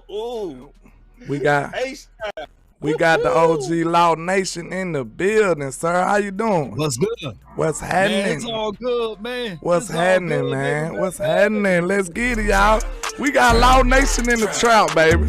We got the OG Law Nation in the building, sir. How you doing? What's good? What's happening? Man, it's all good, man. What's happening, man? What's happening? Let's get it, y'all. We got Law Nation in the trap, baby.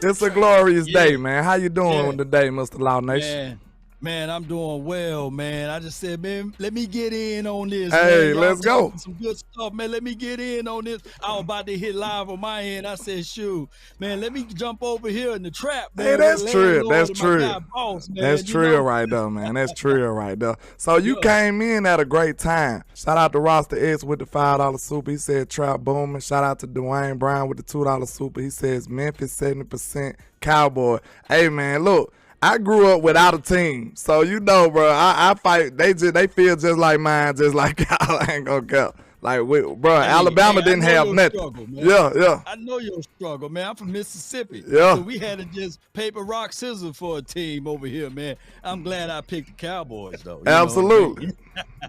It's a glorious day, man. How you doing today, Mr. Law Nation? Man, I'm doing well, man. I just said, man, let me get in on this. Hey, man. let's go. Some good stuff, man. Let me get in on this. I was about to hit live on my end. I said, shoot, man, let me jump over here in the trap, man. Hey, that's true. That's true. Boss, man, that's true right there, man. That's true right there. So you came in at a great time. Shout out to Roster X with the $5 super. He said trap booming. Shout out to Dwayne Brown with the $2 super. He says Memphis 70% Cowboy. Hey, man, look. I grew up without a team, so you know, bro. I fight. They feel just like mine, just like y'all. I ain't gonna count. Like, bro, hey, Alabama didn't have nothing. Struggle, yeah. I know your struggle, man. I'm from Mississippi. Yeah. So we had to just paper, rock, scissors for a team over here, man. I'm glad I picked the Cowboys, though. Absolutely.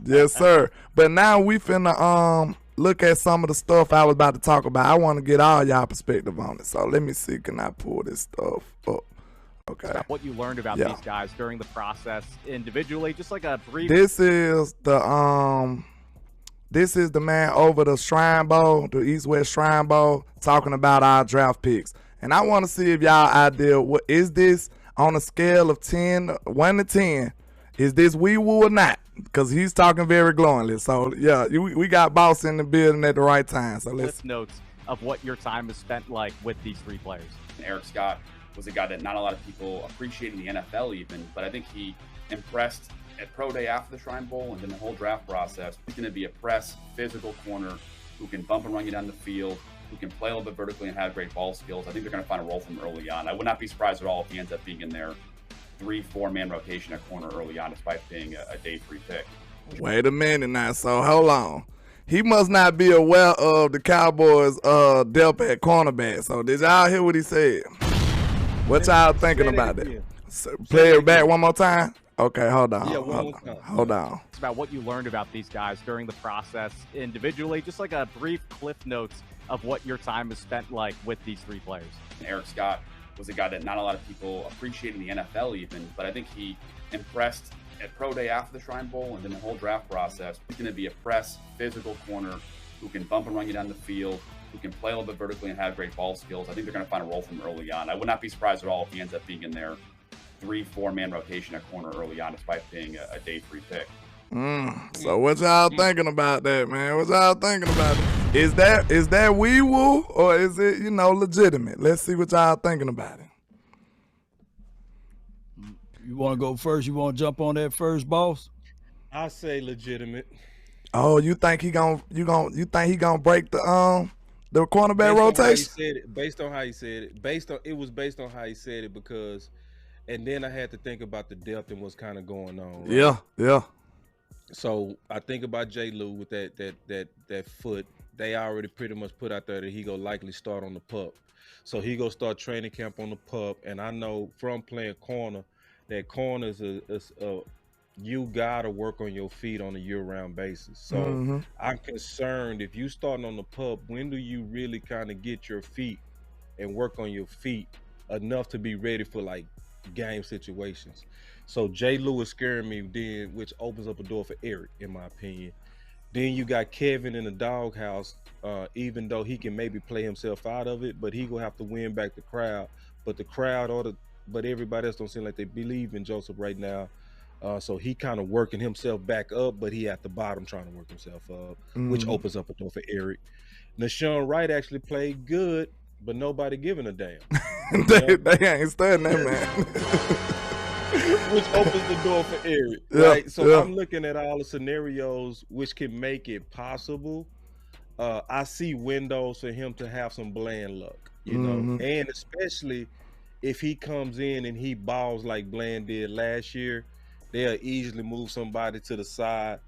Yes, sir. But now we finna look at some of the stuff I was about to talk about. I want to get all y'all perspective on it. So let me see. Can I pull this stuff up? Okay. About what you learned about these guys during the process individually, just like a brief. This is the man over the Shrine Bowl, the East-West Shrine Bowl, talking about our draft picks. And I want to see if y'all idea, what is this on a scale of 1 to 10? Is this wee woo or not? Because he's talking very glowingly. So yeah, we got Boss in the building at the right time. So let's notes of what your time is spent like with these three players. Eric Scott was a guy that not a lot of people appreciate in the NFL even, but I think he impressed at Pro Day after the Shrine Bowl and then the whole draft process. He's going to be a press, physical corner who can bump and run you down the field, who can play a little bit vertically and have great ball skills. I think they're going to find a role for him early on. I would not be surprised at all if he ends up being in their 3-4 man rotation at corner early on, despite being a day 3 pick. Wait a minute now, so hold on. He must not be aware of the Cowboys' depth at cornerback. So did y'all hear what he said? What y'all thinking about that? Play it back one more time? Okay, hold on. Yeah, one more time. Hold on. It's about what you learned about these guys during the process individually, just like a brief cliff notes of what your time is spent like with these three players. Eric Scott was a guy that not a lot of people appreciate in the NFL even, but I think he impressed at Pro Day after the Shrine Bowl and then the whole draft process. He's going to be a press, physical corner who can bump and run you down the field, who can play a little bit vertically and have great ball skills. I think they're going to find a role for him early on. I would not be surprised at all if he ends up being in their 3-4 man rotation at corner early on, despite being a day 3 pick. So what y'all thinking about that, man? What y'all thinking about it? Is that wee woo or is it, legitimate? Let's see what y'all thinking about it. You want to go first? You want to jump on that first, boss? I say legitimate. Oh, you think he gonna break the cornerback rotation? Based on how he said it. Based on how he said it, because, and then I had to think about the depth and what's kind of going on. Right? Yeah. So I think about J. Lou with that foot. They already pretty much put out there that he go likely start on the pup. So he go start training camp on the pup. And I know from playing corner that corner is you gotta work on your feet on a year-round basis. So I'm concerned if you starting on the pup, when do you really kind of get your feet and work on your feet enough to be ready for like game situations? So J. Lou is scaring me then, which opens up a door for Eric, in my opinion. Then you got Kevin in the doghouse, even though he can maybe play himself out of it, but he gonna have to win back the crowd. But the crowd but everybody else don't seem like they believe in Joseph right now. So he kind of working himself back up, but he at the bottom trying to work himself up, which opens up a door for Eric. Nashawn Wright actually played good, but nobody giving a damn. they ain't studying that, man. Which opens the door for Eric, right? So I'm looking at all the scenarios which can make it possible. I see windows for him to have some Bland luck, you know, and especially if he comes in and he balls like Bland did last year, they'll easily move somebody to the side.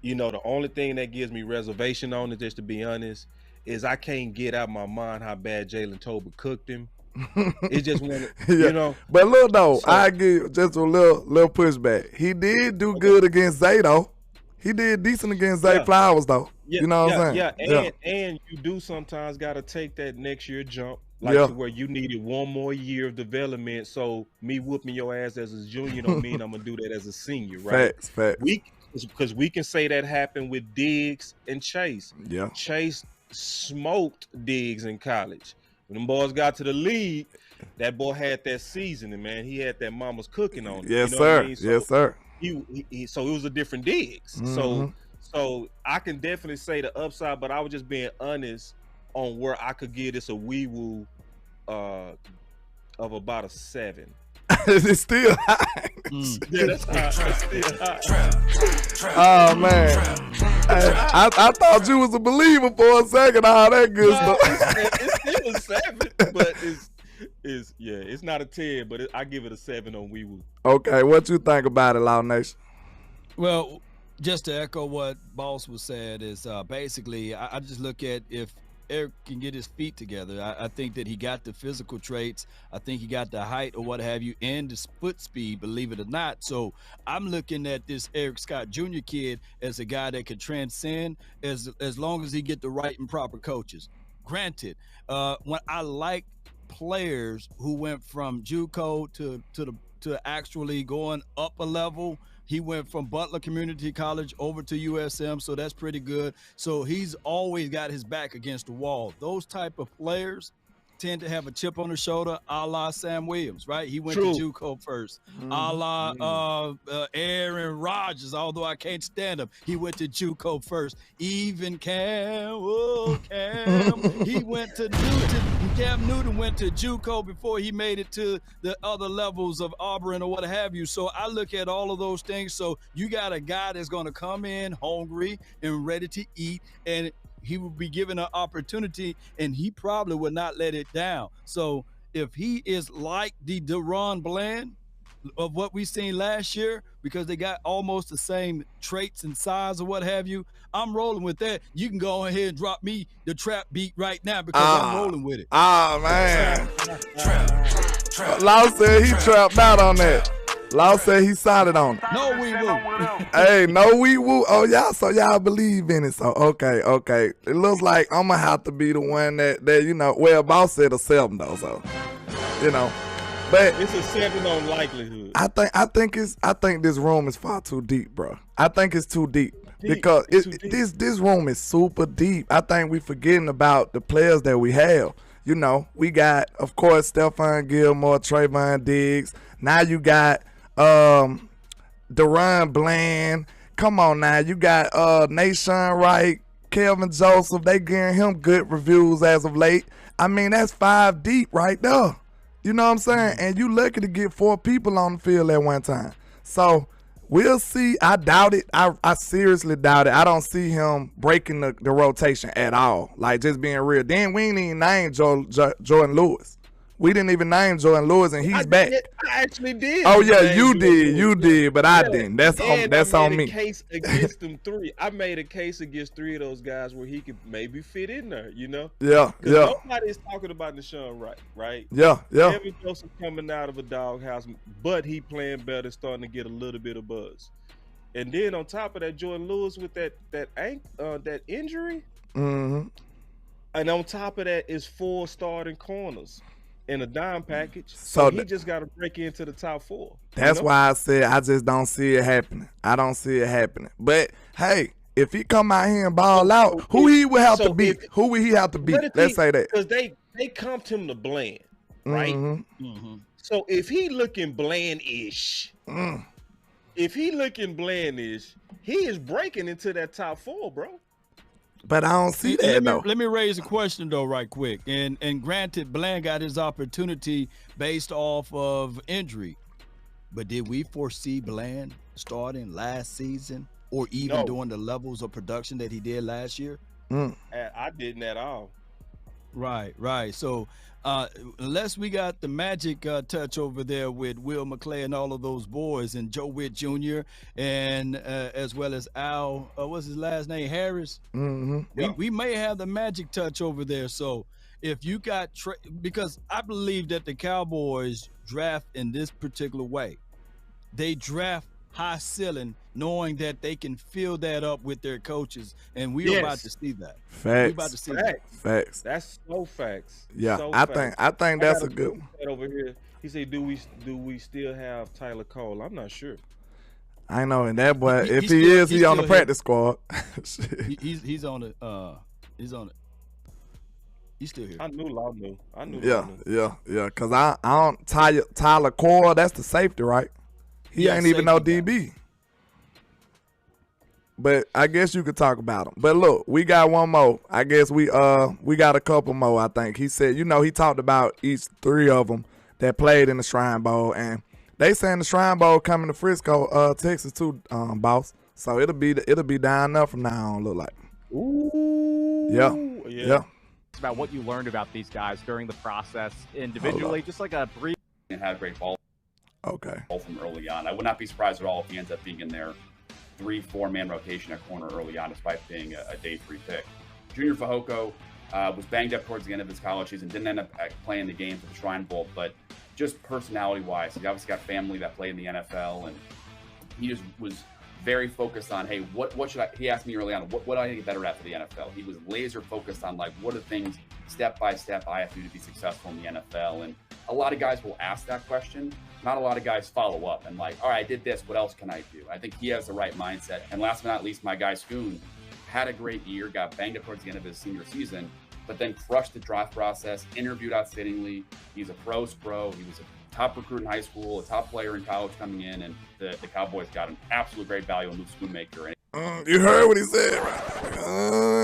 You know, the only thing that gives me reservation on it, just to be honest, is I can't get out my mind how bad Jalen Tolbert cooked him. It just wanted, you know. But look though, I give just a little pushback. He did do good against Zay though. He did decent against Zay Flowers though. Yeah, you know what I'm yeah, saying? and you do sometimes got to take that next year jump, like to where you needed one more year of development. So me whooping your ass as a junior don't mean I'm gonna do that as a senior, right? Facts. Because we can say that happened with Diggs and Chase. Yeah. Chase smoked Diggs in college. When them boys got to the league, that boy had that seasoning, man. He had that mama's cooking on him. Yes, you know sir. what I mean? So yes, sir. So it was a different Diggs. So I can definitely say the upside, but I was just being honest on where I could give this a wee woo of about a 7. It's still high. Yeah, that's still high. Oh man, I thought you was a believer for a second. All that good stuff. It's still a 7, but it's not a 10, but I give it a 7 on wee woo. Okay, what you think about it, Law Nation? Well, just to echo what Boss was saying is basically I just look at if Eric can get his feet together. I think that he got the physical traits. I think he got the height or what have you and the foot speed, believe it or not. So I'm looking at this Eric Scott Jr. kid as a guy that can transcend as long as he get the right and proper coaches. Granted, when I like players who went from JUCO to actually going up a level. He went from Butler Community College over to USM, so that's pretty good. So he's always got his back against the wall. Those type of players tend to have a chip on the shoulder, a la Sam Williams, right? He went to JUCO first. A la Aaron Rodgers, although I can't stand him. He went to JUCO first. Even Cam, he went to Newton. Cam Newton went to JUCO before he made it to the other levels of Auburn or what have you. So I look at all of those things. So you got a guy that's going to come in hungry and ready to eat, and he will be given an opportunity, and he probably will not let it down. So if he is like the Deron Bland of what we seen last year, because they got almost the same traits and size or what have you, I'm rolling with that. You can go ahead and drop me the trap beat right now because I'm rolling with it. Man. Law said he trapped out on that. Law said he sided on it. No wee woo. Hey, no wee woo. Oh, y'all believe in it. So, okay. It looks like I'm going to have to be the one that well, Boss said a 7, though, so, But it's a 7 on likelihood. I think this room is far too deep, bro. I think it's too deep. Because this room is super deep. I think we forgetting about the players that we have. We got, of course, Stephon Gilmore, Trayvon Diggs. Now you got Deron Bland. Come on now. You got Nation Wright, Kelvin Joseph. They giving him good reviews as of late. I mean, that's 5 deep right there. You know what I'm saying? And you lucky to get 4 people on the field at one time. So we'll see. I doubt it. I seriously doubt it. I don't see him breaking the rotation at all. Like, just being real. Then we ain't even named Jordan Lewis. We didn't even name Jordan Lewis, and he's back. I actually did. Oh yeah, you did, but I didn't. That's on me. Case against them 3. I made a case against 3 of those guys where he could maybe fit in there. Yeah. Nobody's talking about Nation Wright, right? Yeah. Kevin Joseph coming out of a doghouse, but he playing better, starting to get a little bit of buzz. And then on top of that, Jordan Lewis with that injury. Mm-hmm. And on top of that is 4 starting corners in a dime package. So he just got to break into the top 4. That's why I said I just don't see it happening. I don't see it happening. But hey, if he come out here and ball out, who he would have to beat? Who would he have to beat? Let's say that. Because they comped him to Bland, right? Mm-hmm. So if he looking Bland-ish, he is breaking into that top 4, bro. But I don't see that, though. Let me raise a question, though, right quick. And granted, Bland got his opportunity based off of injury. But did we foresee Bland starting last season or even doing the levels of production that he did last year? I didn't at all. Right. So unless we got the magic touch over there with Will McClay and all of those boys and Joe Witt Jr. and as well as Al, what's his last name, Harris? Mm-hmm. We may have the magic touch over there. So if you got because I believe that the Cowboys draft in this particular way. They draft high ceiling, knowing that they can fill that up with their coaches, and we're about to see that. Facts. We're about to see that. Facts. That's so facts. Yeah, so I facts. think that's a good one. Over here, he said, "Do we still have Tyler Cole?" I'm not sure. I know, and that boy, if he's he still- is, he's he on the still here. practice squad. He's on it. He's on it. He's still here. I knew Law knew. Yeah. Cause I don't Tyler Cole, that's the safety, right? He Yeah, ain't even no safety guy. DB. But I guess you could talk about him. But look, we got one more. I guess we got a couple more. I think he said, he talked about each three of them that played in the Shrine Bowl, and they saying the Shrine Bowl coming to Frisco, Texas too, boss. So it'll be down there from now on. Look like. Ooh. Yeah. It's about what you learned about these guys during the process individually, just like a brief. And had a great ball Okay. from early on. I would not be surprised at all if he ends up being in their 3-4 man rotation at corner early on, despite being a day 3 pick. Junior Feijoao was banged up towards the end of his college season, didn't end up playing the game for the Shrine Bowl, but just personality-wise, he obviously got family that played in the NFL, and he just was very focused on, hey, what should I? He asked me early on, what do I get better at for the NFL? He was laser focused on, like, what are the things step by step I have to do to be successful in the NFL? And a lot of guys will ask that question. Not a lot of guys follow up and like, all right, I did this. What else can I do? I think he has the right mindset. And last but not least, my guy Schoon had a great year, got banged up towards the end of his senior season, but then crushed the draft process, interviewed outstandingly. He's a pros pro. He was a top recruit in high school, a top player in college coming in, and the Cowboys got an absolute great value in Schoolmaker. You heard what he said, right?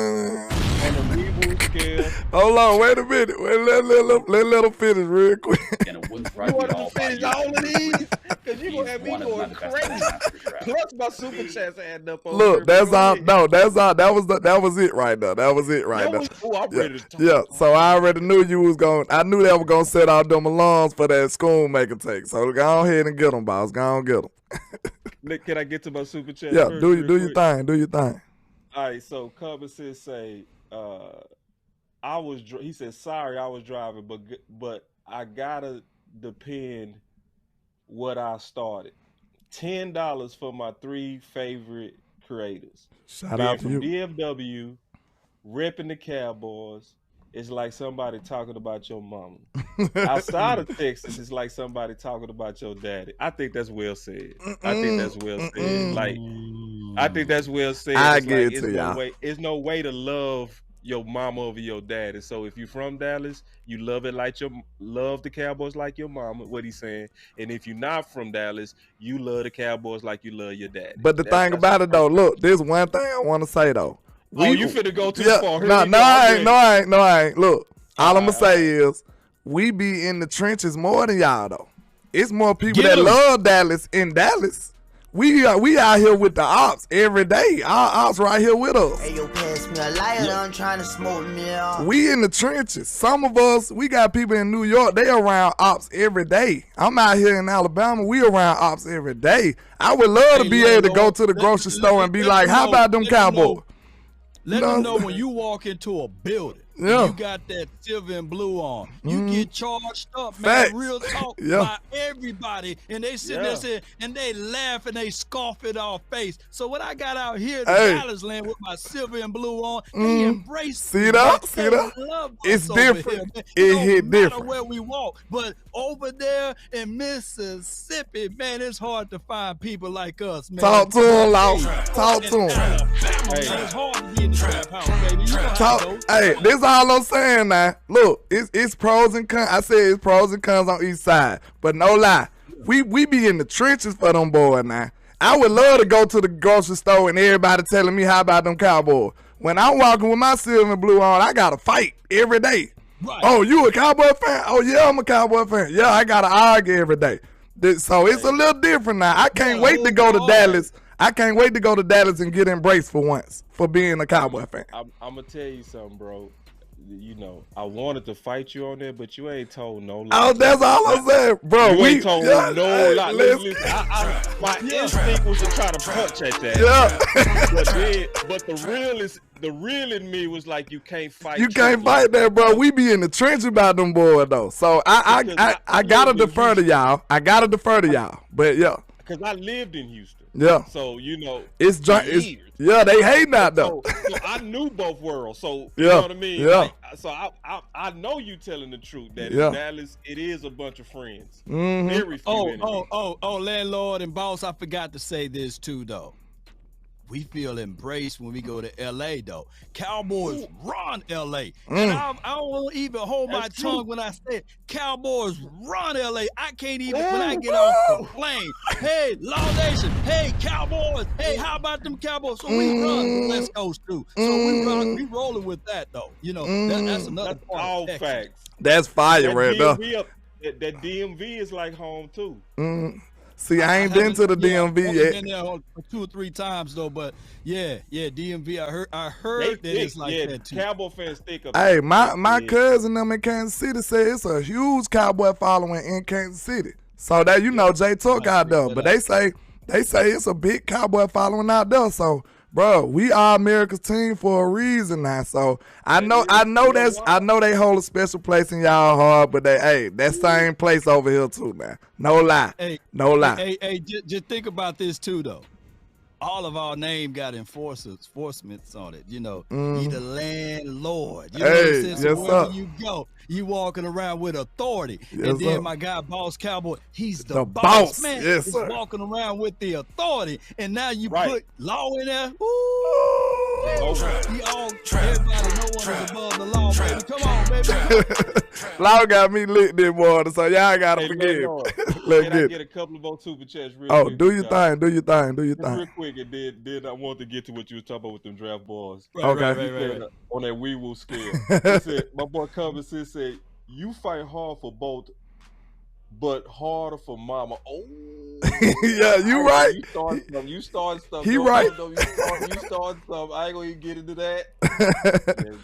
On the reboot scale. Hold on, wait a minute. Let him finish real quick. And it wouldn't surprise You me want at to all. finish all of these? Because you're going to have me He's one of going the best crazy. after the draft. Plus my super chats adding up. over Look, here. that's Go all. ahead. No, that's all. That was it right there. That was it right there. I'm ready to talk. Yeah, so I already knew you was going. I knew that was gonna set out them alarms for that Schoolmaker take. So go ahead and get them, boss. Go on, get them. Nick, can I get to my super chat? Yeah, first, do real your quick? thing. Do your thing. All right, so Cubba says, he said, sorry, I was driving, but I gotta depend what I started. $10 for my 3 favorite creators. Shout Being out to from you. DFW, repping the Cowboys. It's like somebody talking about your mama. Outside of Texas, it's like somebody talking about your daddy. I think that's well said. I think that's well said. Like, I think that's well said. I It's get like, it to y'all. It's no way to love your mama over your daddy. So if you're from Dallas, you love the Cowboys like your mama. What he's saying. And if you're not from Dallas, you love the Cowboys like you love your daddy. But the thing about it though, look, there's one thing I want to say though. You finna go too far. Here No, we no, go. I ain't. Look, all I'm gonna All say is we be in the trenches more than y'all though. It's more people Get that 'em. love Dallas in Dallas. We out here with the ops every day. Our ops right here with us. Hey, yo, pass me a lighter, I'm trying to smoke me out. We in the trenches. Some of us, we got people in New York, they around ops every day. I'm out here in Alabama, we around ops every day. I would love to Hey, be let able to them go know- to the let- grocery let- store and be let like, them how know- about them let them know- Cowboys? Let No. them know when you walk into a building, and Yeah. you got that silver and blue on, you get charged up, Facts. man. Real talk Yeah. by everybody, and they sit there saying, and they laugh and they scoff it off face. So when I got out here to Hey. Dallas land with my silver and blue on, they embrace. See that? See that? It's different. It hit different. No matter where we walk, but over there in Mississippi, man, it's hard to find people like us, man. Talk to him, Law. Talk to him. It's hard to be in the trap house, baby. You know how it Talk, goes. hey, this all I'm saying now. Look, it's pros and cons. I said it's pros and cons on each side, but no lie, we be in the trenches for them boys now. I would love to go to the grocery store and everybody telling me how about them Cowboys. When I'm walking with my silver and blue on, I gotta fight every day. Right. Oh, you a Cowboy fan? Oh yeah, I'm a Cowboy fan. Yeah, I gotta argue every day. So it's a little different now. I can't wait to go to Dallas. I can't wait to go to Dallas and get embraced for once for being a Cowboy fan. I'm gonna tell you something, bro. You know, I wanted to fight you on there, but you ain't told no lie. Oh, that's all I'm saying, bro. You We ain't told yeah, no hey, lie. Listen, my instinct was to try to punch at that. Yeah. but the real in me was like, you can't fight. You can't fight that, bro. We be in the trench about them boys though. So I gotta defer to y'all. But yeah. because I lived in Houston. Yeah. So you know, it's they hate that though. So I knew both worlds. So you Yeah. know what I mean? Yeah. Like, so I know you telling the truth that in Dallas it is a bunch of friends. Very few enemies. Landlord and boss, I forgot to say this too though. We feel embraced when we go to L.A. though. Cowboys Run L.A. And I don't even hold my tongue when I say Cowboys Run L.A. I can't even, when I get off the plane, hey, Law Nation, hey, Cowboys, hey, how about them Cowboys? So we run the West Coast too. So we rolling with that though. You know, that's another part all of Texas. facts. That's fire right there. That DMV is like home too. See, I ain't been to the DMV yet. I've been there 2 or 3 times though, but yeah, DMV. I heard that it's like that too. Cowboy fans think of. Hey, my cousin them in Kansas City said it's a huge Cowboy following in Kansas City. So that Jay took out there, but they say it's a big Cowboy following out there. So, bro, we are America's team for a reason now. So I know they hold a special place in y'all heart, but that same place over here too now. No lie. Hey, just think about this too though. All of our name got enforcements on it. You know, you the landlord. You know what I'm saying? So wherever you go, you walking around with authority. And then my guy, Boss Cowboy, he's the boss man. Yes, he's sir. walking around with the authority. And now you put law in there. Everybody, no one is above the law, baby. Come on, baby. Law got me lit this morning, so y'all gotta forgive. Can I get a couple of more super chats real quick? Do your thing. Real quick, and then I want to get to what you was talking about with them draft boys. Right. On that wee woo scale. He said, my boy Cummins said, you fight hard for both, but harder for mama. Oh, yeah, you right. You start stuff. He right. You start stuff. I ain't gonna even get into that.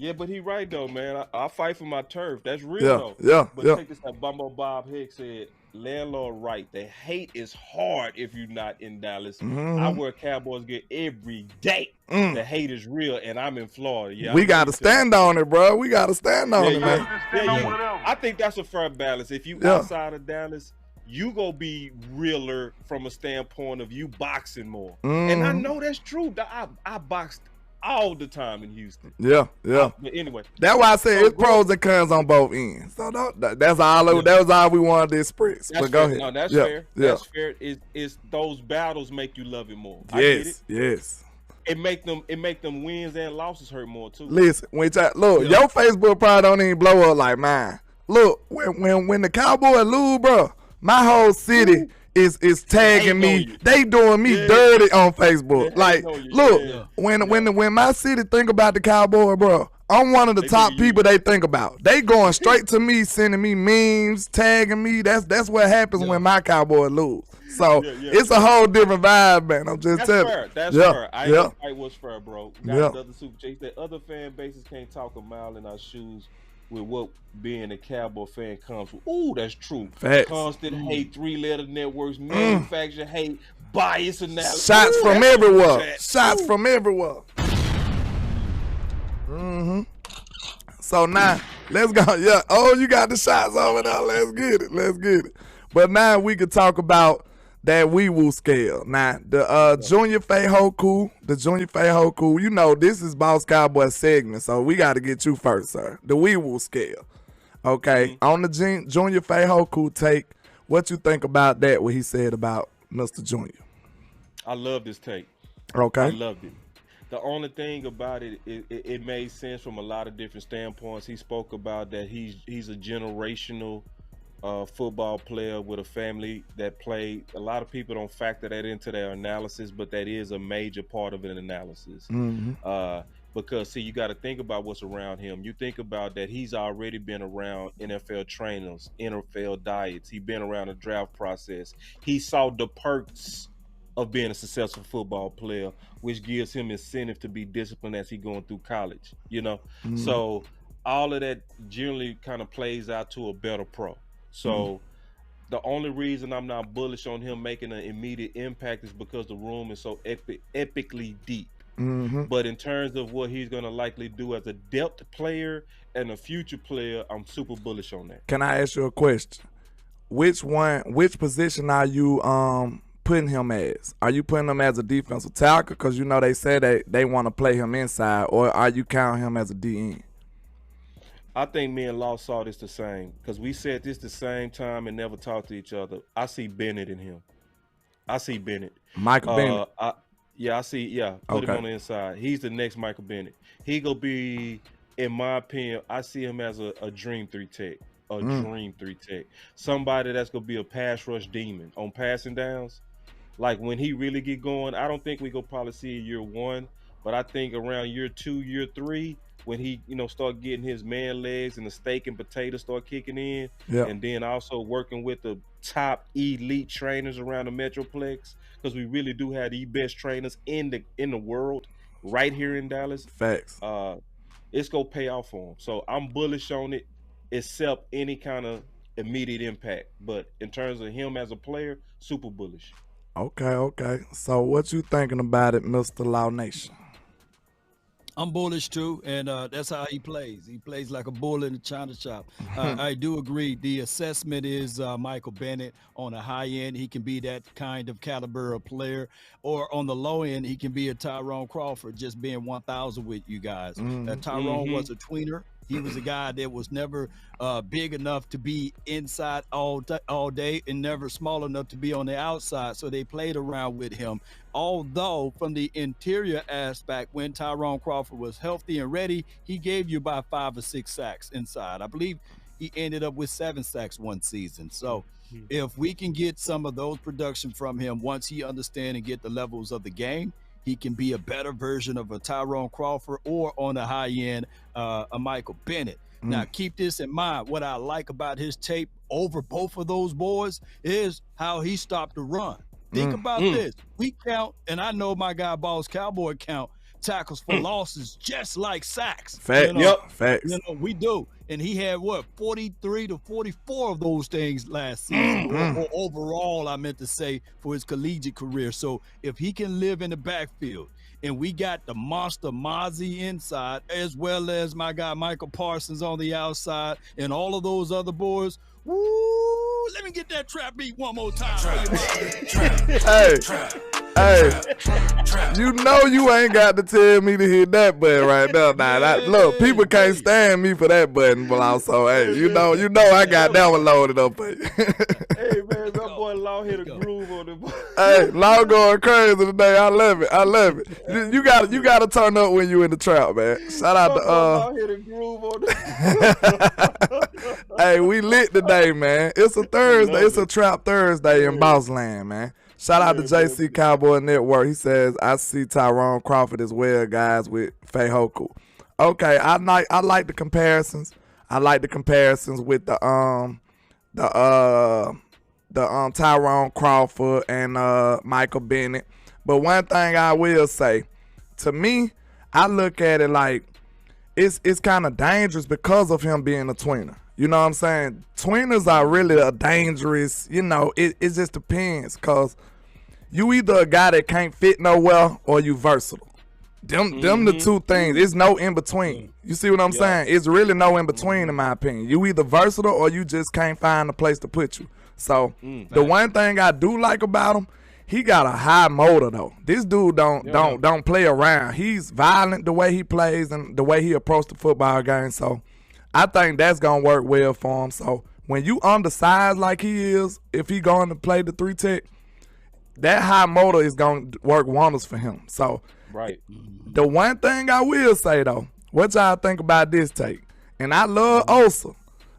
Yeah, but he right though, man. I fight for my turf. That's real though. But take this out. Bumbo Bob Hicks said, landlord right. The hate is hard if you're not in Dallas. I wear Cowboys gear every day. The hate is real, and I'm in Florida. Yeah, we got to stand on it, bro. We got to stand on it, man. I think that's a fair balance. If you outside of Dallas, you go be realer from a standpoint of you boxing more. And I know that's true. I boxed all the time in Houston. Yeah. But anyway, that's why I say it's pros and cons on both ends. So that's all. That was all we wanted to express. But go ahead. No, that's fair. That's fair. It's those battles make you love it more. Yes. It make them wins and losses hurt more too. Listen, your Facebook probably don't even blow up like mine. Look, when the Cowboys lose, bro, my whole city is tagging me. They doing me dirty on Facebook. When my city think about the Cowboy, bro, I'm one of the top people they think about. They going straight to me, sending me memes, tagging me. That's what happens when my Cowboy lose. So it's a whole different vibe, man. I'm just telling you. That's fair. I ain't fight what's fair, bro. Got another super chase that other fan bases can't talk a mile in our shoes with what being a Cowboy fan comes with. Ooh, that's true. Facts. Constant hate, 3-letter networks, manufactured hate, bias analysis. Shots from everywhere. So now, let's go. Yeah. Oh, you got the shots over there. Let's get it. But now we could talk about that wee woo scale. Now, the Junior Feijoao, you know, this is Boss Cowboy segment, so we got to get you first, sir. The wee woo scale. Okay, on the Junior Feijoao take, what you think about that, what he said about Mr. Junior? I love this take. Okay. I loved it. The only thing about it made sense from a lot of different standpoints. He spoke about that he's a generational football player with a family that played. A lot of people don't factor that into their analysis, but that is a major part of an analysis. Because see, you got to think about what's around him. You think about that he's already been around NFL trainers, NFL diets. He's been around the draft process. He saw the perks of being a successful football player, which gives him incentive to be disciplined as he going through college, you know? So all of that generally kind of plays out to a better pro. So the only reason I'm not bullish on him making an immediate impact is because the room is so epically deep. But in terms of what he's going to likely do as a depth player and a future player, I'm super bullish on that. Can I ask you a question? which position are you putting him as? Are you putting him as a defensive tackle? Because you know they say they want to play him inside, or are you counting him as a DN? I think me and Law saw this the same because we said this the same time and never talked to each other. I see Bennett in him. I see Bennett. Michael Bennett. I see. Yeah, put him on the inside. He's the next Michael Bennett. He gonna be, in my opinion, I see him as a dream 3 tech. Dream 3 tech. Somebody that's gonna be a pass rush demon on passing downs. Like when he really get going, I don't think we go probably see year 1, but I think around year 2, year 3, when he start getting his man legs and the steak and potatoes start kicking in, and then also working with the top elite trainers around the Metroplex, because we really do have the best trainers in the world right here in Dallas. Facts. It's gonna pay off for him. So I'm bullish on it, except any kind of immediate impact. But in terms of him as a player, super bullish. Okay. So what you thinking about it, Mr. Law Nation? I'm bullish too, and that's how he plays. He plays like a bull in the china shop. I do agree. The assessment is Michael Bennett on the high end. He can be that kind of caliber of player, or on the low end, he can be a Tyrone Crawford, just being 1,000 with you guys. Tyrone was a tweener. He was a guy that was never big enough to be inside all day and never small enough to be on the outside. So they played around with him. Although from the interior aspect, when Tyrone Crawford was healthy and ready, he gave you about 5 or 6 sacks inside. I believe he ended up with 7 sacks one season. So if we can get some of those production from him, once he understands and get the levels of the game, he can be a better version of a Tyrone Crawford, or on the high end, a Michael Bennett. Now, keep this in mind. What I like about his tape over both of those boys is how he stopped the run. Think about this. We count, and I know my guy Boss Cowboy count tackles for losses just like sacks. Facts. Facts. We do. And he had 43 to 44 of those things last season, or overall, I meant to say, for his collegiate career. So if he can live in the backfield, and we got the monster Mozzie inside, as well as my guy Michael Parsons on the outside, and all of those other boys, woo, let me get that trap beat one more time. Hey, you know you ain't got to tell me to hit that button right now. Look, people can't stand me for that button, but also, hey, you know I got that one loaded up for you. Hey man, my boy Law hit a groove on it. Hey, Law going crazy today. I love it. You got to turn up when you in the trap, man. Shout out to Law hit a groove on it. Hey, we lit today, man. It's a Thursday. It's a Trap Thursday in Boss Land, man. Shout out to JC Cowboy Network. He says, I see Tyrone Crawford as well, guys, with Feijoao. Okay, I like the comparisons. I like the comparisons with the Tyrone Crawford and Michael Bennett. But one thing I will say, to me, I look at it like it's kind of dangerous because of him being a tweener. You know what I'm saying? Tweeners are really a dangerous, it just depends, because you either a guy that can't fit nowhere or you versatile. Them the two things. There's no in between. You see what I'm saying? It's really no in between, in my opinion. You either versatile or you just can't find a place to put you. So the one thing I do like about him, he got a high motor though. This dude don't play around. He's violent the way he plays and the way he approached the football game. So I think that's gonna work well for him. So when you undersized like he is, if he going to play the 3 tech, that high motor is gonna work wonders for him. So the one thing I will say though, what y'all think about this take? And I love Osa,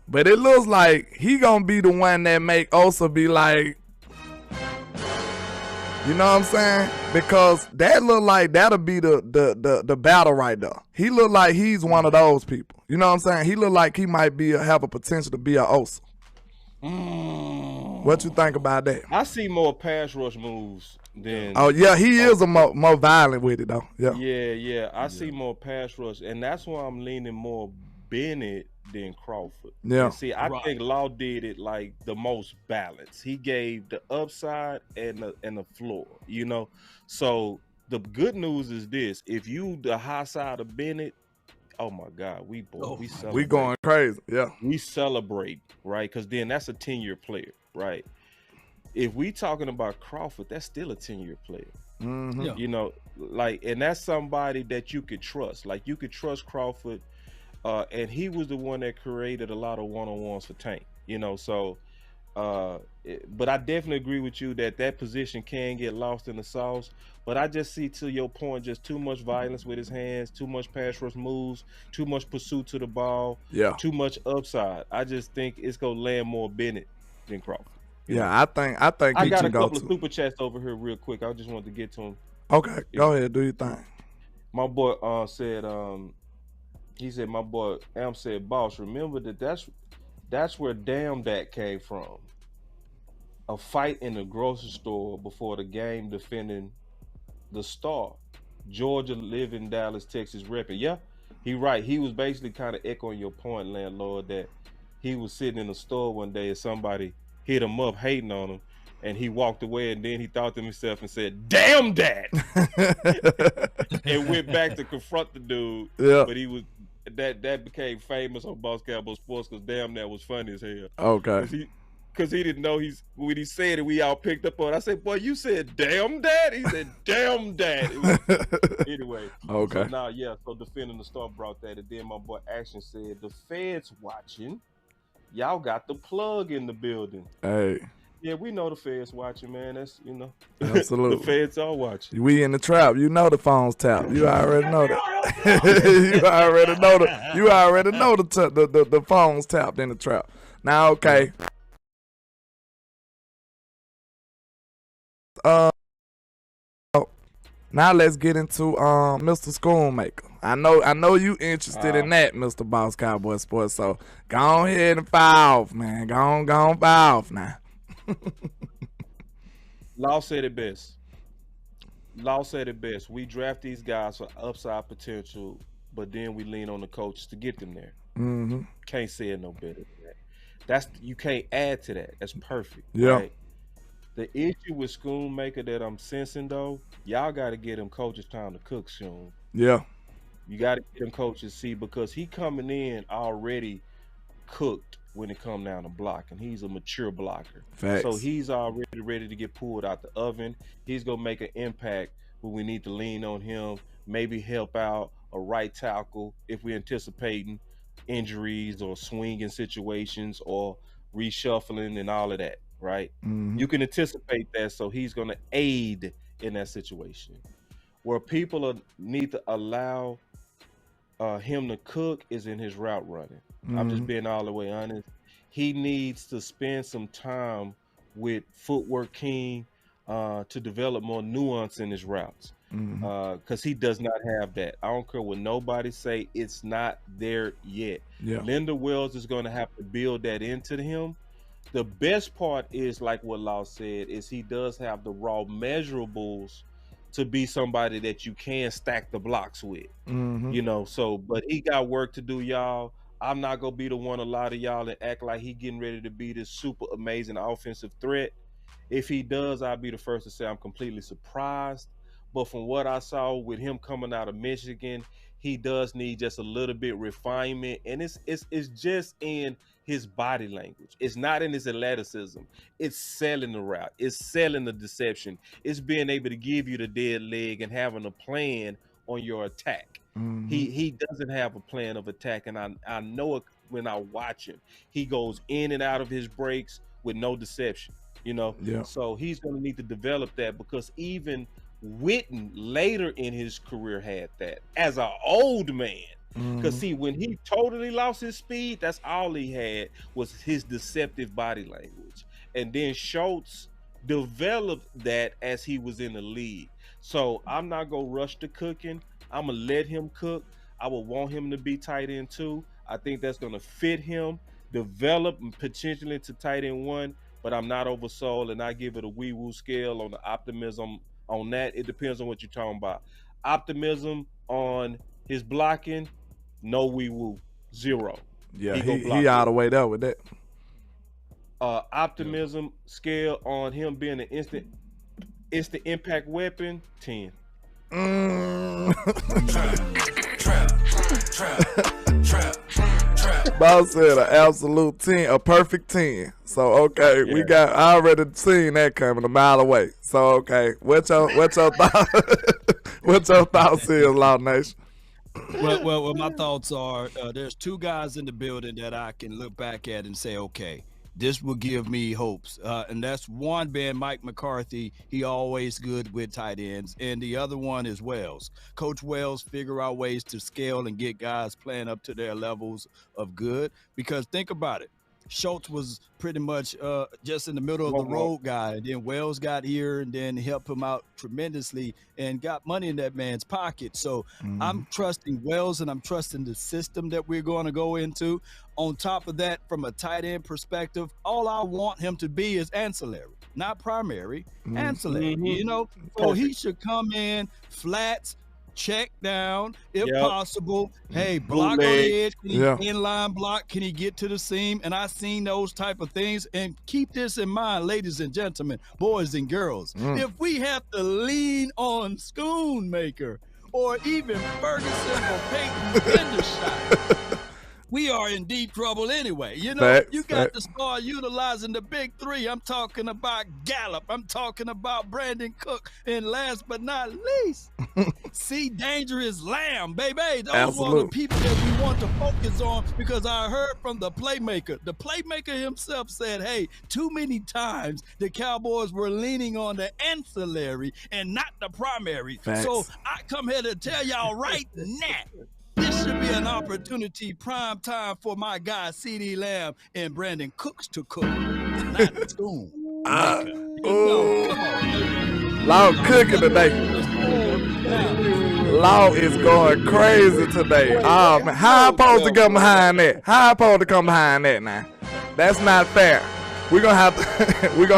but it looks like he gonna be the one that make Osa be like, you know what I'm saying? Because that look like that'll be the battle right there. He look like he's one of those people. You know what I'm saying? He look like he might have a potential to be a Osa. What you think about that? I see more pass rush moves than. Oh yeah, he is a more violent with it though. Yeah. I see more pass rush, and that's why I'm leaning more Bennett than Crawford. Yeah. And see, I think Law did it like the most balance. He gave the upside and the floor. So the good news is this: if you the high side of Bennett, oh my God, we celebrate. We going crazy. Yeah, we celebrate, right? Because then that's a 10-year player. right? If we talking about Crawford, that's still a 10-year player. Mm-hmm. Yeah. You know, like, and that's somebody that you could trust. Like, you could trust Crawford, and he was the one that created a lot of one-on-ones for Tank. You know, so. But I definitely agree with you that position can get lost in the sauce. But I just see, to your point, just too much violence with his hands, too much pass rush moves, too much pursuit to the ball, too much upside. I just think it's gonna land more Bennett than Crawford. Yeah, I think I he got a can go couple to. of super chats over here real quick. I just wanted to get to them. Okay, go ahead, do your thing. My boy said, he said, my boy Am said, boss, remember that's where Damn Dat came from. A fight in the grocery store before the game defending the star. Georgia live in Dallas, Texas repping. Yeah, he right. He was basically kind of echoing your point, landlord, that he was sitting in the store one day and somebody hit him up hating on him, and he walked away, and then he thought to himself and said, "Damn that," and went back to confront the dude. Yeah. But he was that became famous on Boss Cowboy Sports because damn that was funny as hell. Okay. Because he didn't know when he said it, we all picked up on it. I said, boy, you said damn that? He said, damn that. Anyway. Okay. So defending the star brought that. And then my boy Action said, the feds watching. Y'all got the plug in the building. Hey. Yeah, we know the feds watching, man. That's, you know. Absolutely. The feds are watching. We in the trap. You know the phone's tapped. You already know that. you already know the phone's tapped in the trap. Now, okay. Now let's get into Mr. Schoolmaker. I know you interested in that, Mr. Boss Cowboy Sports. So go ahead and fire off, man. Go on fire off now. Law said it best. We draft these guys for upside potential, but then we lean on the coaches to get them there. Mm-hmm. Can't say it no better than that. You can't add to that. That's perfect. Yeah. Right? The issue with Schoolmaker that I'm sensing, though, y'all got to get them coaches time to cook soon. Yeah. You got to get them coaches because he coming in already cooked when it come down to blocking. He's a mature blocker. Facts. So he's already ready to get pulled out the oven. He's going to make an impact when we need to lean on him, maybe help out a right tackle if we're anticipating injuries or swinging situations or reshuffling and all of that, right? Mm-hmm. You can anticipate that, so he's going to aid in that situation. Where people need to allow him to cook is in his route running. Mm-hmm. I'm just being all the way honest. He needs to spend some time with Footwork King to develop more nuance in his routes. Because he does not have that. I don't care what nobody say, it's not there yet. Yeah. Linda Wells is going to have to build that into him. The best part is, like what Law said, is he does have the raw measurables to be somebody that you can stack the blocks with. Mm-hmm. You know, so, but he got work to do, y'all. I'm not going to be the one to lie to y'all and act like he getting ready to be this super amazing offensive threat. If he does, I'll be the first to say I'm completely surprised. But from what I saw with him coming out of Michigan, he does need just a little bit refinement, and it's just in his body language. It's not in his athleticism. It's selling the route. It's selling the deception. It's being able to give you the dead leg and having a plan on your attack. Mm-hmm. He doesn't have a plan of attack, and I know it when I watch him. He goes in and out of his breaks with no deception, you know? Yeah. So he's going to need to develop that, because even Witten later in his career had that as an old man. Because see, when he totally lost his speed, that's all he had was his deceptive body language. And then Schultz developed that as he was in the league. So I'm not going to rush the cooking. I'm going to let him cook. I would want him to be tight end 2. I think that's going to fit him, develop potentially to tight end 1, but I'm not oversold, and I give it a wee-woo scale on the optimism on that. It depends on what you're talking about. Optimism on his blocking, no wee-woo, 0. Yeah, he all the way there with that. Optimism scale on him being an instant impact weapon, 10. Trap. Boss said an absolute 10, a perfect 10. So okay, we got I already seen that coming a mile away. So okay, what's your thought? What's your thoughts is, Law Nation? Well, my thoughts are there's two guys in the building that I can look back at and say, okay, this will give me hopes. And that's one being Mike McCarthy. He always good with tight ends. And the other one is Wells. Coach Wells figure out ways to scale and get guys playing up to their levels of good. Because think about it. Schultz was pretty much just in the middle of the road guy. And then Wells got here and then helped him out tremendously and got money in that man's pocket. So I'm trusting Wells and I'm trusting the system that we're going to go into. On top of that, from a tight end perspective, all I want him to be is ancillary, not primary, ancillary, you know? So he should come in flats, check down if possible. Hey, block on the edge. Can he inline block? Can he get to the seam? And I've seen those type of things. And keep this in mind, ladies and gentlemen, boys and girls. If we have to lean on Schoolmaker or even Ferguson or Peyton in the shot, we are in deep trouble anyway. You know, you got to start utilizing the big three. I'm talking about Gallup. I'm talking about Brandon Cook. And last but not least, see Dangerous Lamb, baby. Those are the people that we want to focus on because I heard from the playmaker. The playmaker himself said, hey, too many times the Cowboys were leaning on the ancillary and not the primary. So I come here to tell y'all right now, this should be an opportunity, prime time for my guy, C.D. Lamb and Brandon Cooks to cook, not School. Law cooking today. Law is going crazy today. Oh, man. How I supposed to come behind that? How I supposed to come behind that now? That's not fair. We're gonna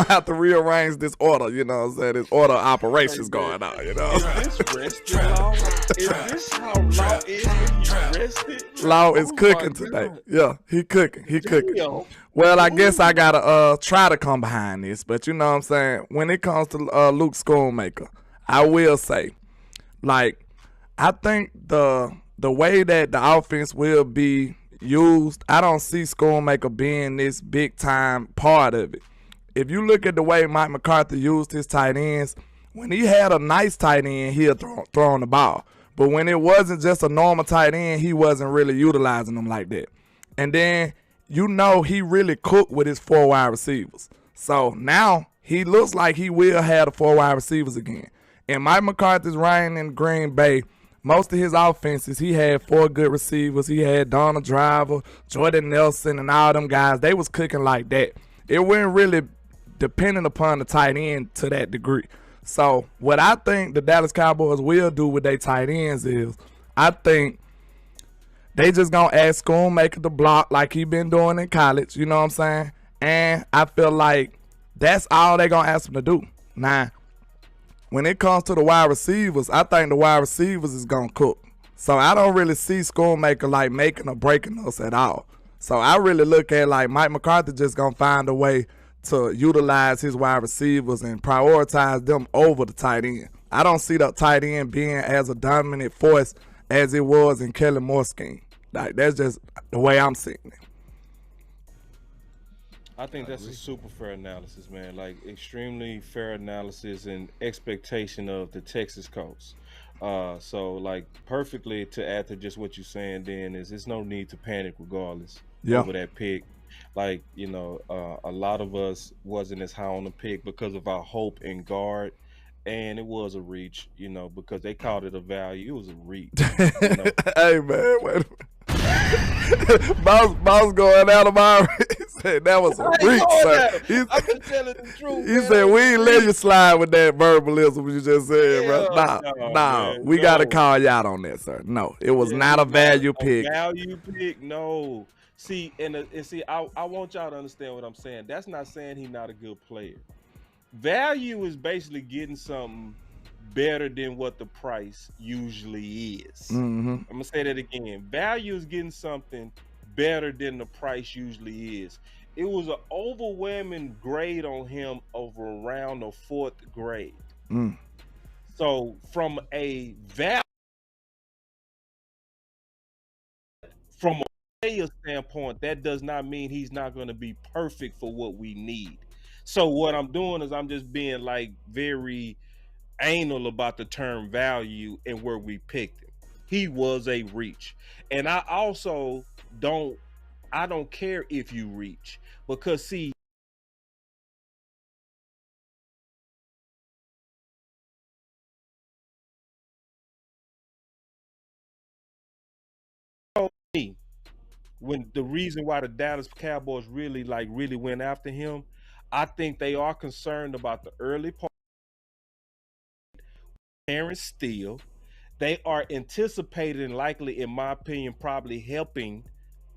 have to rearrange this order, you know what I'm saying? This order of operations going on, you know. Is this rested, Law? Is this how Law is when he's rested? Law is cooking today. Yeah, he cooking. He cooking. Well, I guess I gotta try to come behind this, but you know what I'm saying? When it comes to Luke Schoolmaker, I will say, like, I think the way that the offense will be used, I don't see Schoolmaker being this big time part of it. If you look at the way Mike McCarthy used his tight ends, when he had a nice tight end, he'll throw on the ball. But when it wasn't just a normal tight end, he wasn't really utilizing them like that. And then, you know, he really cooked with his 4 wide receivers. So now he looks like he will have the 4 wide receivers again. And Mike McCarthy's reign in Green Bay, most of his offenses, he had 4 good receivers. He had Donald Driver, Jordan Nelson, and all them guys. They was cooking like that. It wasn't really dependent upon the tight end to that degree. So what I think the Dallas Cowboys will do with their tight ends is, I think they just going to ask Schoolmaker to block like he been doing in college. You know what I'm saying? And I feel like that's all they going to ask him to do. Now, when it comes to the wide receivers, I think the wide receivers is going to cook. So I don't really see Schoolmaker like making or breaking us at all. So I really look at like Mike McCarthy just going to find a way to utilize his wide receivers and prioritize them over the tight end. I don't see the tight end being as a dominant force as it was in Kellen Moore's scheme. Like, that's just the way I'm seeing it. I think that's a super fair analysis, man. Like, extremely fair analysis and expectation of the Texas coach. So, like, perfectly to add to just what you're saying, then, is there's no need to panic regardless over that pick. Like, you know, a lot of us wasn't as high on the pick because of our hope in guard. And it was a reach, you know, because they called it a value. It was a reach. You know? Hey, man, wait a minute. Boss going out of my he said that was a reach, sir. I've been telling the truth. He said we ain't let you slide with that verbalism you just said, bro. Nah, we gotta call you out on that, sir. No, it was not a value pick. Value pick, no. See, and see, I want y'all to understand what I'm saying. That's not saying he's not a good player. Value is basically getting something better than what the price usually is. I'm gonna say that again. Value is getting something better than the price usually is. It was an overwhelming grade on him over around the 4th grade. So from a value, from player standpoint, that does not mean he's not going to be perfect for what we need. So what I'm doing is I'm just being like very anal about the term value and where we picked him. He was a reach. And I also don't care if you reach, because see, when the reason why the Dallas Cowboys really went after him, I think they are concerned about the early part. Terrence Steele. They are anticipating, likely, in my opinion, probably helping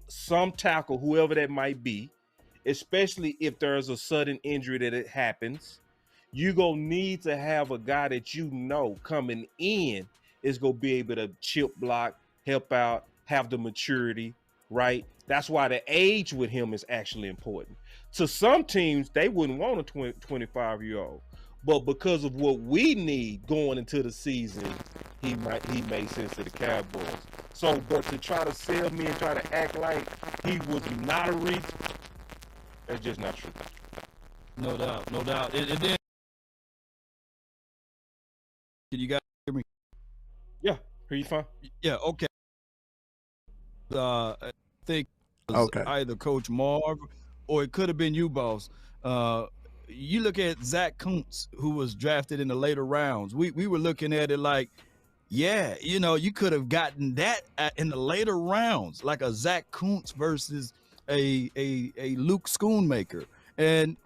some tackle, whoever that might be, especially if there's a sudden injury that it happens. You're going to need to have a guy that you know coming in is going to be able to chip block, help out, have the maturity, right? That's why the age with him is actually important. To some teams, they wouldn't want a 25-year-old. But because of what we need going into the season, he made sense to the Cowboys. So, but to try to sell me and try to act like he was not a reach, that's just not true. No doubt, no doubt. And then, can you guys hear me? Yeah, hear you fine. Yeah, okay. I think it was either Coach Marv or it could have been you, boss. You look at Zach Kuntz, who was drafted in the later rounds. We were looking at it like, yeah, you know, you could have gotten that in the later rounds, like a Zach Kuntz versus a Luke Schoolmaker. And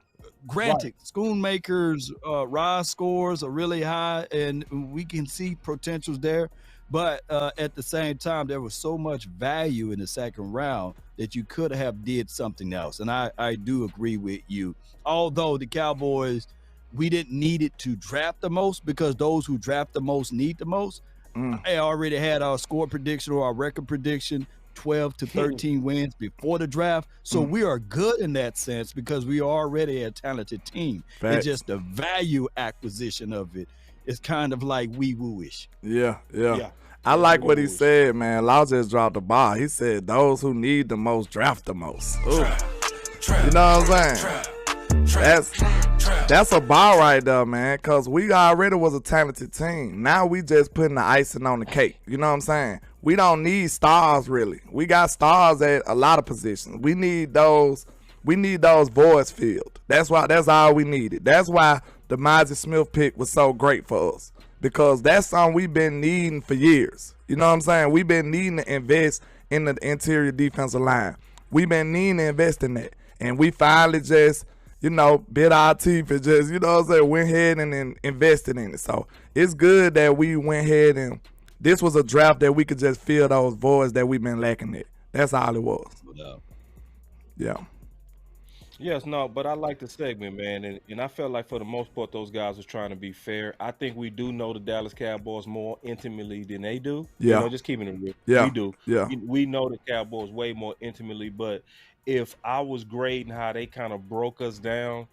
granted, Schoolmaker's raw scores are really high, and we can see potentials there. But at the same time, there was so much value in the second round that you could have did something else. And I do agree with you. Although the Cowboys, we didn't need it to draft the most, because those who draft the most need the most. I already had our score prediction or our record prediction, 12 to 13 wins before the draft. So we are good in that sense because we are already a talented team. It's just the value acquisition of it. It's kind of like wee-woo-ish. Yeah. I like what he said, man. Lau just dropped the ball. He said those who need the most draft the most. Ooh. You know what I'm saying? That's a ball right there, man, because we already was a talented team. Now we just putting the icing on the cake. You know what I'm saying? We don't need stars, really. We got stars at a lot of positions. We need those voids filled. That's all we needed. That's why the Mozzie Smith pick was so great for us, because that's something we've been needing for years. You know what I'm saying? We've been needing to invest in the interior defensive line. We've been needing to invest in that. And we finally just, bit our teeth and just, went ahead and invested in it. So it's good that we went ahead and this was a draft that we could just fill those voids that we've been lacking it. That's all it was. Yeah. Yes, no, but I like the segment, man, and I felt like for the most part those guys was trying to be fair. I think we do know the Dallas Cowboys more intimately than they do. Yeah, just keeping it real. Yeah, we do. Yeah, we know the Cowboys way more intimately. But if I was grading how they kind of broke us down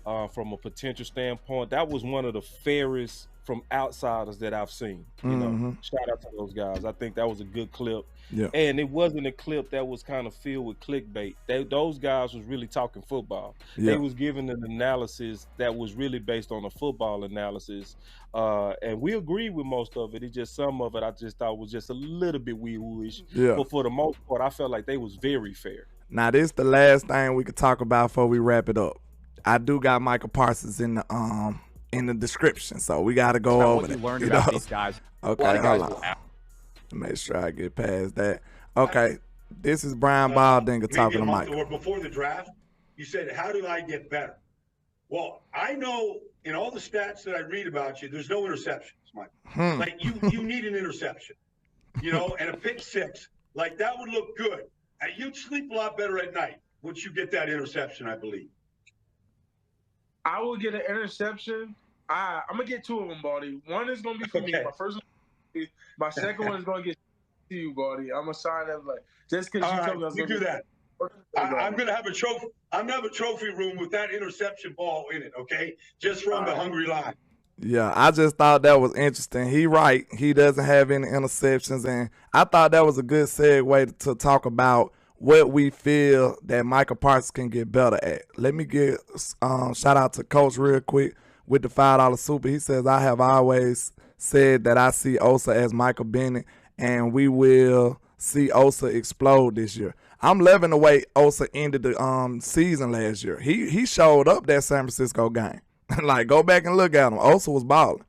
from a potential standpoint, that was one of the fairest from outsiders that I've seen. Shout out to those guys. I think that was a good clip. Yeah. And it wasn't a clip that was kind of filled with clickbait. Those guys was really talking football. Yeah. They was giving an analysis that was really based on a football analysis. And we agree with most of it. It's just some of it I just thought was just a little bit wee-woo-ish. Yeah. But for the most part, I felt like they was very fair. Now, this is the last thing we could talk about before we wrap it up. I do got Micah Parsons in the description, so we got to go over that. You learned about these guys. Okay, hold on. Make sure I get past that. Okay, this is Brian Baldinger talking to Mike. Or before the draft, you said, how do I get better? Well, I know in all the stats that I read about you, there's no interceptions, Mike. Like, you need an interception, and a pick six. Like, that would look good. And you'd sleep a lot better at night once you get that interception, I believe. I will get an interception. I'm going to get two of them, Baldy. One is going to be for me. My first one, my second one is going to get to you, Baldy. I'm going to sign that, like, just because you told me I was going to do that. I'm going to have a trophy. I'm going to have a trophy room with that interception ball in it, okay? Just from the Hungry Line. Yeah, I just thought that was interesting. He doesn't have any interceptions, and I thought that was a good segue to talk about what we feel that Micah Parsons can get better at. Let me get shout out to Coach real quick with the $5 super. He says, I have always said that I see Osa as Michael Bennett, and we will see Osa explode this year. I'm loving the way Osa ended the season last year. He showed up that San Francisco game. Like, go back and look at him. Osa was balling.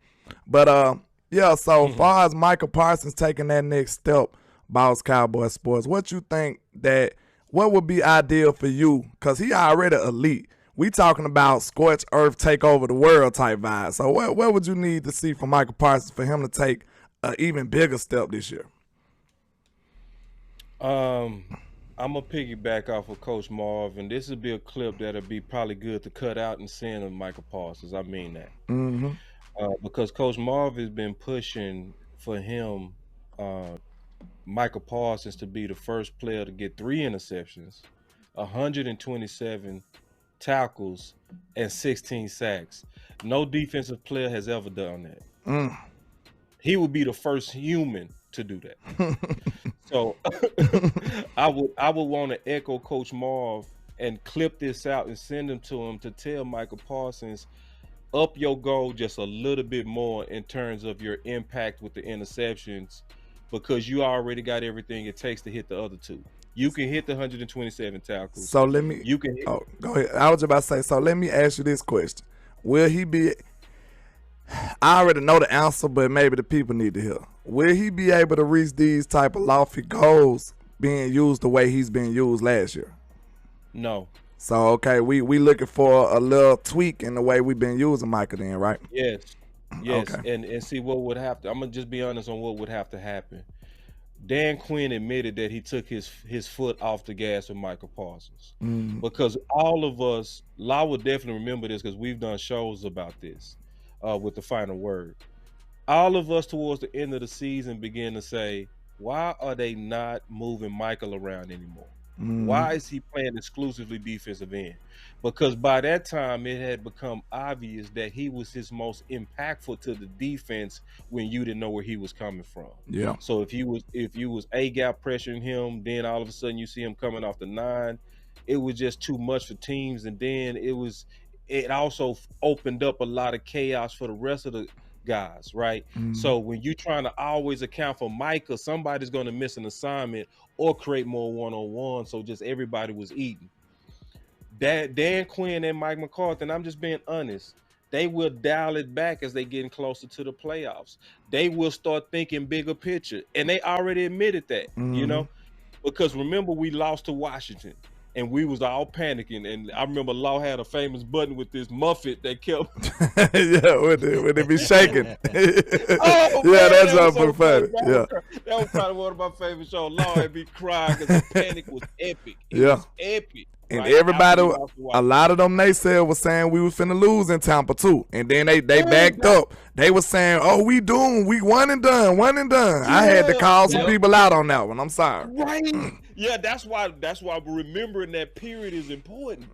But, yeah, so far as Micah Parsons taking that next step, Boss Cowboy Sports, what you think what would be ideal for you? Because he already elite. We talking about scorched earth, take over the world type vibe. So what would you need to see from Micah Parsons for him to take an even bigger step this year? I'm going to piggyback off of Coach Marv, and this would be a clip that'll be probably good to cut out and send to Micah Parsons. I mean that. Mm-hmm. Because Coach Marv has been pushing for him, Micah Parsons, to be the first player to get 3 interceptions, 127 tackles, and 16 sacks. No defensive player has ever done that. He would be the first human to do that. So I would want to echo Coach Marv and clip this out and send them to him to tell Micah Parsons, up your goal just a little bit more in terms of your impact with the interceptions, because you already got everything it takes to hit the other 2. You can hit the 127 tackles. So let me. You can. Go ahead. I was about to say. So let me ask you this question: will he be? I already know the answer, but maybe the people need to hear. Will he be able to reach these type of lofty goals being used the way he's been used last year? No. So okay, we looking for a little tweak in the way we've been using Micah then, right? Yes. Okay. And see what would have to. I'm gonna just be honest on what would have to happen. Dan Quinn admitted that he took his foot off the gas with Micah Parsons, because all of us, I would definitely remember this because we've done shows about this with the final word. All of us towards the end of the season began to say, why are they not moving Michael around anymore? Why is he playing exclusively defensive end? Because by that time it had become obvious that he was his most impactful to the defense when you didn't know where he was coming from. Yeah. So if you was A gap pressuring him, then all of a sudden you see him coming off the 9, it was just too much for teams. And then it also opened up a lot of chaos for the rest of the guys, right? So when you're trying to always account for Micah, somebody's going to miss an assignment or create more one-on-one, so just everybody was eating. That Dan Quinn and Mike McCarthy, and I'm just being honest, they will dial it back as they getting closer to the playoffs. They will start thinking bigger picture, and they already admitted that, you know, because remember we lost to Washington. And we was all panicking, and I remember Law had a famous button with this Muffet that kept. Yeah, would it be shaking? Oh, yeah, man, that's that so funny. Yeah, that was probably one of my favorite shows. Law had me crying because the panic was epic. It was epic. And right? everybody, a lot of them naysayers was saying we was finna lose in Tampa too, and then they backed up. They was saying, "Oh, we doomed. We one and done. Yeah. I had to call some people out on that one. I'm sorry." Right. Yeah, that's why remembering that period is important,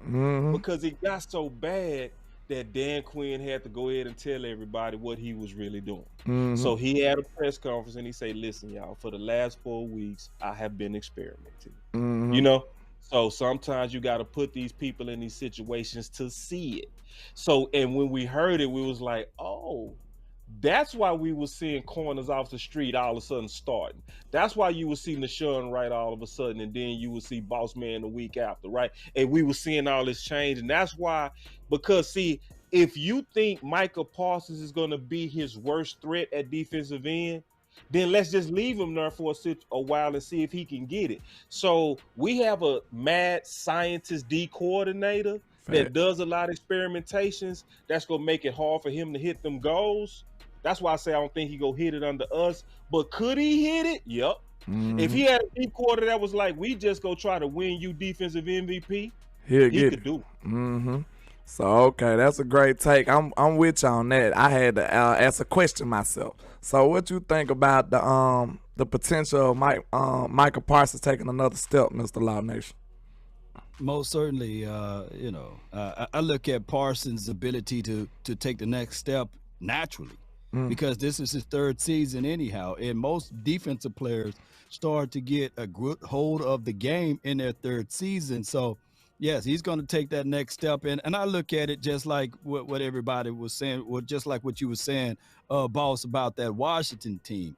because it got so bad that Dan Quinn had to go ahead and tell everybody what he was really doing. So he had a press conference and he said, "Listen, y'all, for the last 4 weeks, I have been experimenting. You know." So sometimes you got to put these people in these situations to see it. So, and when we heard it, we was like, oh, that's why we were seeing corners off the street all of a sudden starting. That's why you would see Nashawn Wright all of a sudden, and then you would see Boss Man the week after, right? And we were seeing all this change. And that's why, because see, if you think Micah Parsons is going to be his worst threat at defensive end, then let's just leave him there for a while and see if he can get it. So we have a mad scientist D coordinator that does a lot of experimentations. That's going to make it hard for him to hit them goals. That's why I say I don't think he go hit it under us. But could he hit it? Yep. If he had a D coordinator that was like, we just go try to win you defensive MVP, he could do it. So, okay, that's a great take. I'm with you on that. I had to ask a question myself. So, what you think about the potential of Micah Parsons taking another step, Mr. Law Nation? Most certainly, I look at Parsons' ability to take the next step naturally. because this is his third season anyhow. And most defensive players start to get a good hold of the game in their third season. So, yes, he's going to take that next step. And I look at it just like what everybody was saying, or just like what you were saying, boss, about that Washington team.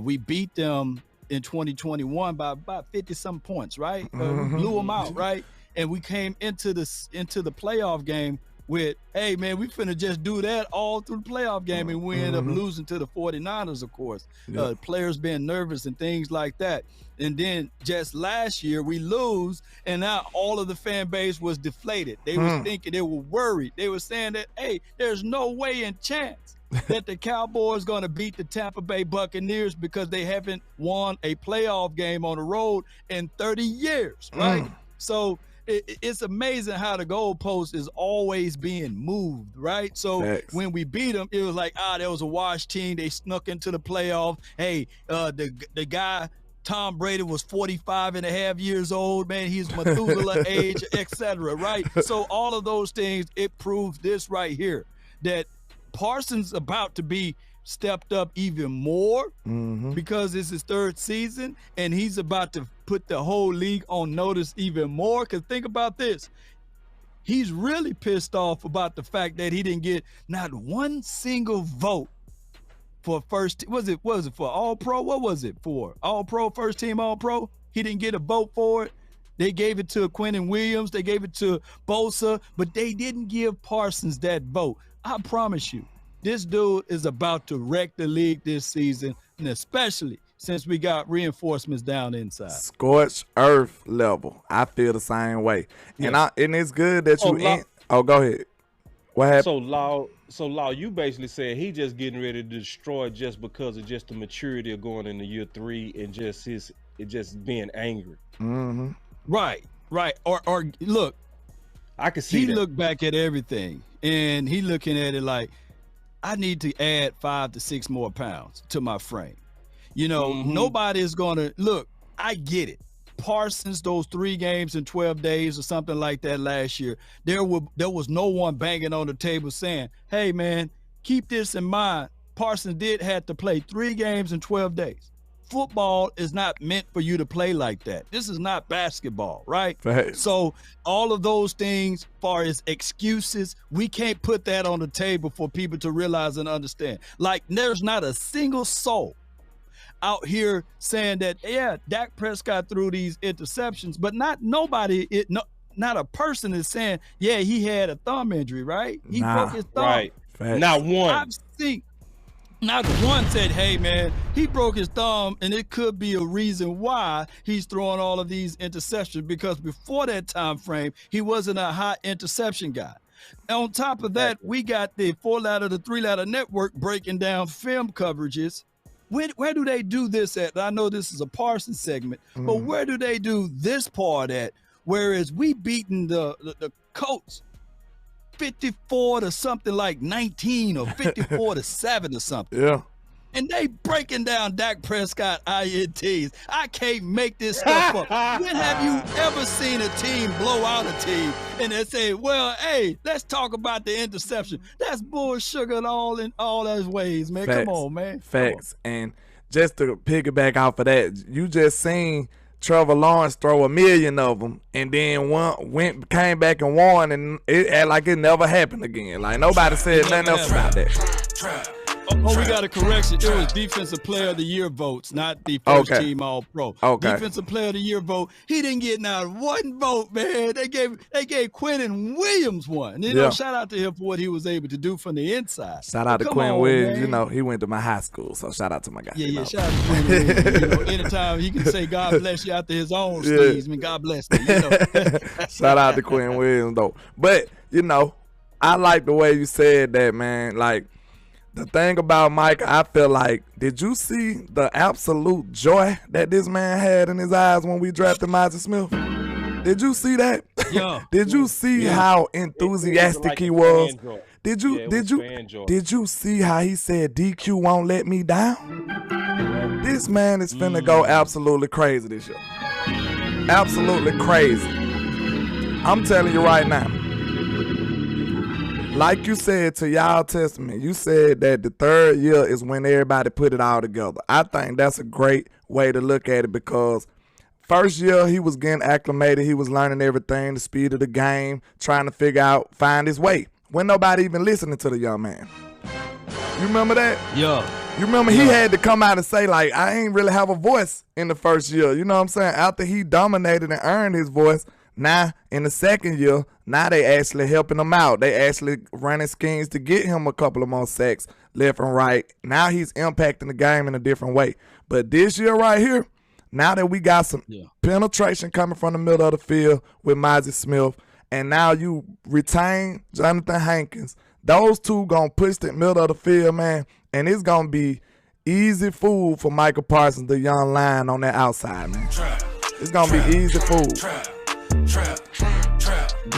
We beat them in 2021 by about 50-some points, right? We blew them out, right? And we came into the playoff game with, hey, man, we finna just do that all through the playoff game, and we end up losing to the 49ers, of course. Players being nervous and things like that. And then just last year, we lose, and now all of the fan base was deflated. They was thinking, they were worried. They were saying that, hey, there's no way in chance that the Cowboys going to beat the Tampa Bay Buccaneers because they haven't won a playoff game on the road in 30 years, right? So it's amazing how the goalpost is always being moved, right? So when we beat them, it was like, there was a wash team. They snuck into the playoff. Hey, the guy, Tom Brady, was 45 and a half years old, man. He's Methuselah age, etc., right? So all of those things, it proves this right here, that Parsons about to be stepped up even more because it's his third season, and he's about to put the whole league on notice even more. Because think about this. He's really pissed off about the fact that he didn't get not one single vote for first. Was it for All-Pro? What was it for? All-Pro, first team All-Pro? He didn't get a vote for it. They gave it to Quentin Williams. They gave it to Bosa, but they didn't give Parsons that vote. I promise you, this dude is about to wreck the league this season, and especially since we got reinforcements down inside. Scorched earth level. I feel the same way. Yes. And it's good that you go ahead. What happened? So Law, you basically said he just getting ready to destroy just because of just the maturity of going into year 3 and just being angry. Right. Or look, I can see he looked back at everything and he looking at it like, I need to add 5 to 6 more pounds to my frame. You know, nobody is going to look. I get it. Parsons, those 3 games in 12 days or something like that last year, there was no one banging on the table saying, hey, man, keep this in mind. Parsons did have to play 3 games in 12 days. Football is not meant for you to play like that. This is not basketball, right? So all of those things, far as excuses, we can't put that on the table for people to realize and understand. Like, there's not a single soul out here saying that, yeah, Dak Prescott threw these interceptions, but not a person is saying, yeah, he had a thumb injury, right? He broke his thumb. Right. Not one. I've seen not one said, hey, man, he broke his thumb, and it could be a reason why he's throwing all of these interceptions, because before that time frame, he wasn't a high interception guy. On top of that, we got the 4-ladder to 3-ladder network breaking down film coverages. Where do they do this at? I know this is a Parsons segment, but where do they do this part at? Whereas we beaten the Colts 54 to something like 19 or 54 to 7 or something. Yeah. And they breaking down Dak Prescott INTs. I can't make this stuff up. When have you ever seen a team blow out a team and they say, well, hey, let's talk about the interception? That's bullshit in all those ways, man. Facts. Come on, man. Facts. And just to piggyback off of that, you just seen Trevor Lawrence throw 1 million of them, and then came back and won, and it act like it never happened again. Like, nobody said nothing else about that. Oh, we got a correction. It was Defensive Player of the Year votes, not the first team All-Pro. Defensive Player of the Year vote. He didn't get not one vote, man. They gave Quentin Williams one. You know, shout out to him for what he was able to do from the inside. Shout out to Quentin Williams. Man. You know, he went to my high school, so shout out to my guy. Yeah, shout out to Quentin Williams. You know, anytime he can say God bless you after his own steeds, I mean, God bless you. You know. Shout out to Quentin Williams, though. But, you know, I like the way you said that, man. Like, the thing about Micah, I feel like, did you see the absolute joy that this man had in his eyes when we drafted Micah Smith? Did you see that? Yeah. Did you see how enthusiastic he was? Did you see how he said DQ won't let me down? This man is finna go absolutely crazy this year. Absolutely crazy. I'm telling you right now. like you said to y'all testament, you said that the third year is when everybody put it all together. I think that's a great way to look at it because first year he was getting acclimated. He was learning everything, the speed of the game, trying to figure out, find his way. When nobody even listening to the young man. You remember that? Yeah. You remember he had to come out and say, like, I ain't really have a voice in the first year. You know what I'm saying? After he dominated and earned his voice, now in the second year, now they actually helping him out. They actually running schemes to get him a couple of more sacks left and right. Now he's impacting the game in a different way. But this year right here, now that we got some penetration coming from the middle of the field with Mozzie Smith, and now you retain Jonathan Hankins, those two going to push the middle of the field, man, and it's going to be easy food for Micah Parsons, the young lion on that outside, man. It's going to be easy food.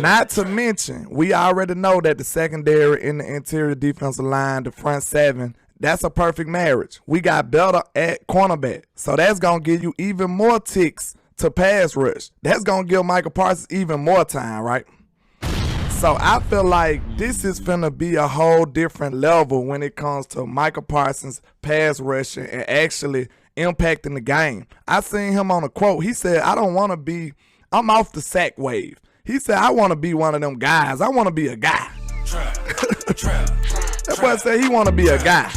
Not to mention, we already know that the secondary in the interior defensive line, the front seven, that's a perfect marriage. We got better at cornerback, so that's going to give you even more ticks to pass rush. That's going to give Micah Parsons even more time, right? So I feel like this is finna be a whole different level when it comes to Micah Parsons pass rushing and actually impacting the game. I seen him on a quote. He said, I'm off the sack wave. He said, I want to be one of them guys. I want to be a guy. That boy said he want to be a guy.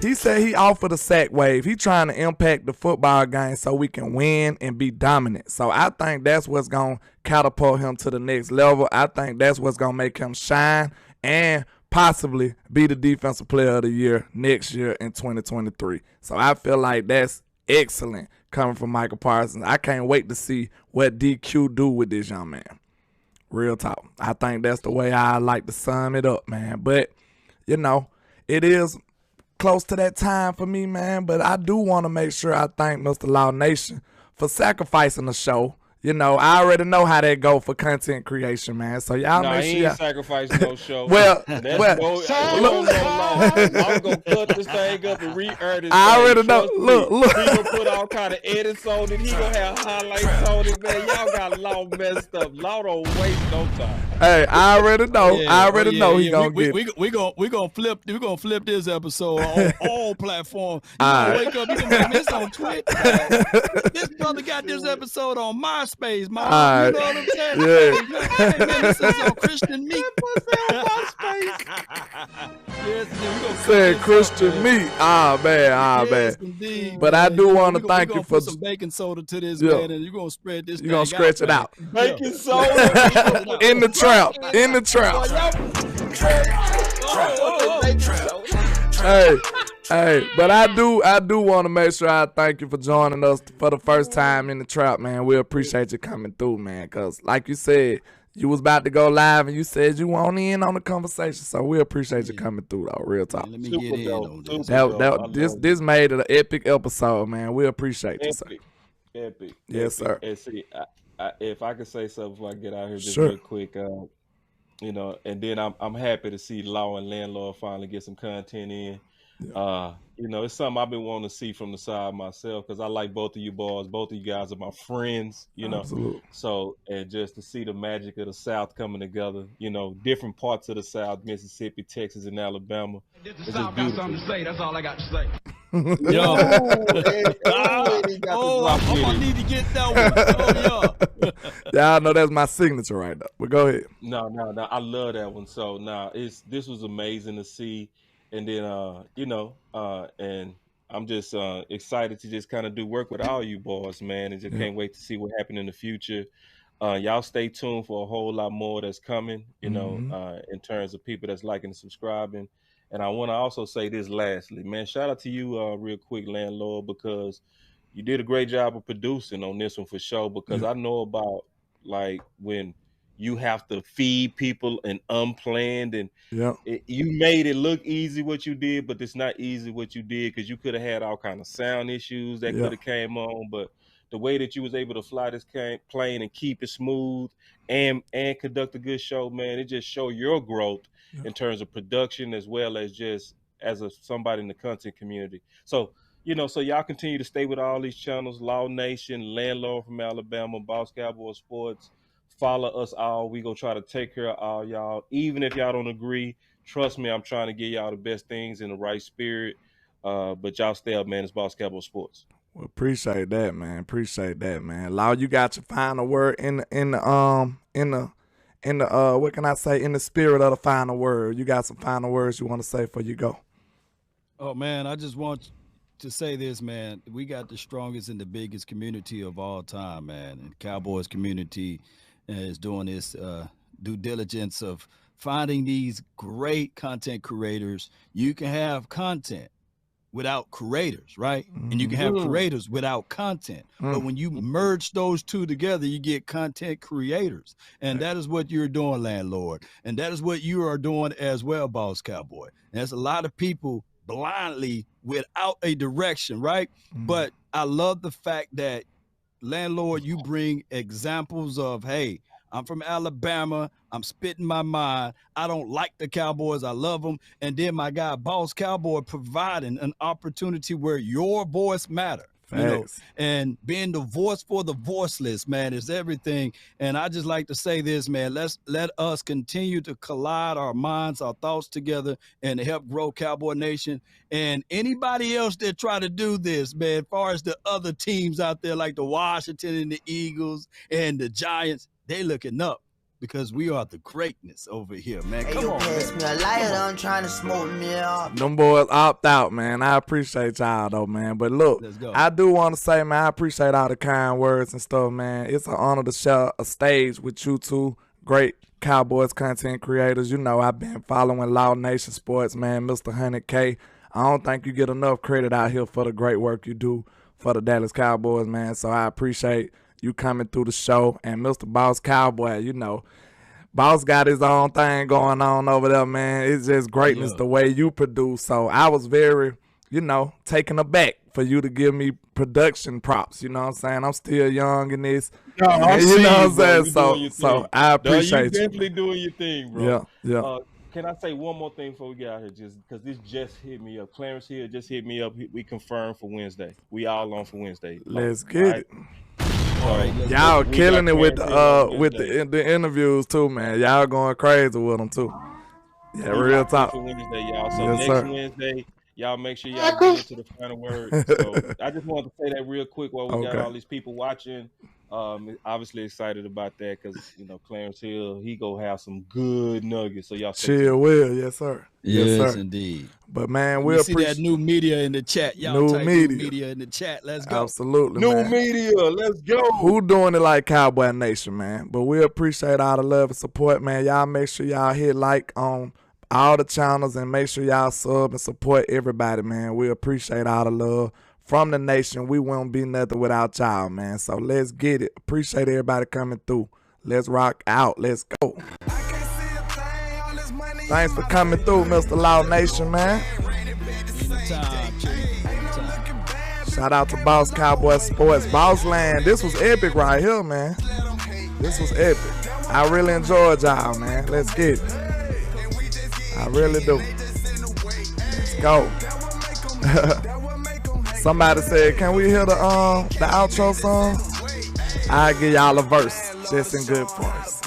He said he off of the sack wave. He trying to impact the football game so we can win and be dominant. So I think that's what's going to catapult him to the next level. I think that's what's going to make him shine and possibly be the defensive player of the year next year in 2023. So I feel like that's excellent coming from Micah Parsons. I can't wait to see what DQ do with this young man. Real talk. I think that's the way I like to sum it up, man. But, you know, it is close to that time for me, man. But I do want to make sure I thank Mr. Law Nation for sacrificing the show. You know, I already know how that go for content creation, man. So y'all make sure y'all sacrificing no show. Well, I'm gonna cut this thing up and re-earn it. I already know. Look. He gonna put all kind of edits on it. He gonna have highlights on it, man. Y'all got Law messed up. Law don't waste no time. Hey, I already know. I already know he gonna get. We gonna flip this episode on all platforms. You gonna wake up, you gonna make this on Twitter. This brother got this episode on MySpace, man. You know what I'm saying? Yeah. Man, this is on Christian Meat. Yes, said Christian Meat. Man. Indeed, but man. I do want to thank you for some baking soda to this, man, and you're gonna spread this. You're gonna stretch it out. Baking soda in the trap. In the trap. Hey, but I do want to make sure I thank you for joining us for the first time in the trap, man. We appreciate you coming through, man, because like you said, you was about to go live and you said you want in on the conversation, so we appreciate you coming through, though. Real talk. Let me get in on this. This made it an epic episode, man. We appreciate you, sir. Epic. Yes, sir. And see, if I could say something before I get out here just sure. real quick, you know, and then I'm happy to see Law and Landlord finally get some content in. Yeah. You know, it's something I've been wanting to see from the side myself because I like both of you boys. Both of you guys are my friends, you know. Absolutely. So, and just to see the magic of the South coming together, you know, different parts of the South, Mississippi, Texas, and Alabama. This is South got something to say. That's all I got to say. Yo. I'm gonna need to get that one. Y'all know that's my signature right now. But go ahead. No, I love that one. So this was amazing to see. And then, you know, and I'm just excited to just kind of do work with all you boys, man, and just can't wait to see what happens in the future. Y'all stay tuned for a whole lot more that's coming, you know, in terms of people that's liking and subscribing. And I want to also say this lastly, man, shout out to you real quick, Landlord, because you did a great job of producing on this one for sure, because I know about like when you have to feed people and unplanned, and you made it look easy what you did, but it's not easy what you did because you could have had all kind of sound issues that could have came on. But the way that you was able to fly this plane and keep it smooth and conduct a good show, man, it just show your growth in terms of production as well as just as somebody in the content community. So, you know, so y'all continue to stay with all these channels, Law Nation, Landlord from Alabama, Boss Cowboy Sports, follow us all. We gonna try to take care of all y'all. Even if y'all don't agree, trust me, I'm trying to give y'all the best things in the right spirit. But y'all stay up, man. It's Boss Cowboy Sports. Well, appreciate that, man. Appreciate that, man. Law, you got your final word in the what can I say, in the spirit of the final word. You got some final words you want to say before you go? Oh man, I just want to say this, man. We got the strongest and the biggest community of all time, man. And Cowboys community is doing this due diligence of finding these great content creators. You can have content without creators, right? And you can have creators without content. But when you merge those two together, you get content creators. And that is what you're doing, Landlord. And that is what you are doing as well, Boss Cowboy. And there's a lot of people blindly without a direction, right? But I love the fact that, Landlord, you bring examples of, hey, I'm from Alabama. I'm spitting my mind. I don't like the Cowboys. I love them. And then my guy, Boss Cowboy, providing an opportunity where your voice matters. You know, and being the voice for the voiceless, man, is everything. And I just like to say this, man, let us continue to collide our minds, our thoughts together and to help grow Cowboy Nation. And anybody else that try to do this, man, as far as the other teams out there like the Washington and the Eagles and the Giants, they looking up. Because we are the greatness over here, man. Come on, pass me a lighter. I'm trying to smoke me up. Them boys opt out, man. I appreciate y'all, though, man. But look, I do want to say, man, I appreciate all the kind words and stuff, man. It's an honor to share a stage with you two great Cowboys content creators. You know, I've been following Law Nation Sports, man, Mr. 100K. I don't think you get enough credit out here for the great work you do for the Dallas Cowboys, man. So I appreciate you coming through the show. And Mr. Boss Cowboy, you know, Boss got his own thing going on over there, man. It's just greatness the way you produce. So I was very, you know, taken aback for you to give me production props. You know what I'm saying? I'm still young in this. No, you know what I'm saying? So I appreciate you. Definitely doing your thing, bro. Yeah. Can I say one more thing before we get out here? Just because this just hit me up. Clarence here just hit me up. We confirmed for Wednesday. We all on for Wednesday. Let's get it. Y'all killing it with the interviews too, man. Y'all going crazy with them too. Yeah, real talk. For Wednesday, y'all. So next Wednesday, y'all make sure y'all get into the final word. So I just wanted to say that real quick while we got all these people watching. Obviously excited about that because, you know, Clarence Hill, he go have some good nuggets. So y'all chill will, yes sir. Yes, indeed. But man, we'll see that new media in the chat. Y'all type new media in the chat. Let's go. Absolutely, new media. Let's go. Who doing it like Cowboy Nation, man? But we appreciate all the love and support, man. Y'all make sure y'all hit like on all the channels and make sure y'all sub and support everybody, man. We appreciate all the love from the nation. We won't be nothing without y'all, man. So let's get it. Appreciate everybody coming through. Let's rock out. Let's go. Thanks for coming through, Mr. Law Nation, man. Shout out to Boss Cowboy Sports. Boss Land. This was epic right here, man. This was epic. I really enjoyed y'all, man. Let's get it. I really do. Let's go. Somebody said, can we hear the outro song? I'll give y'all a verse, just in good voice.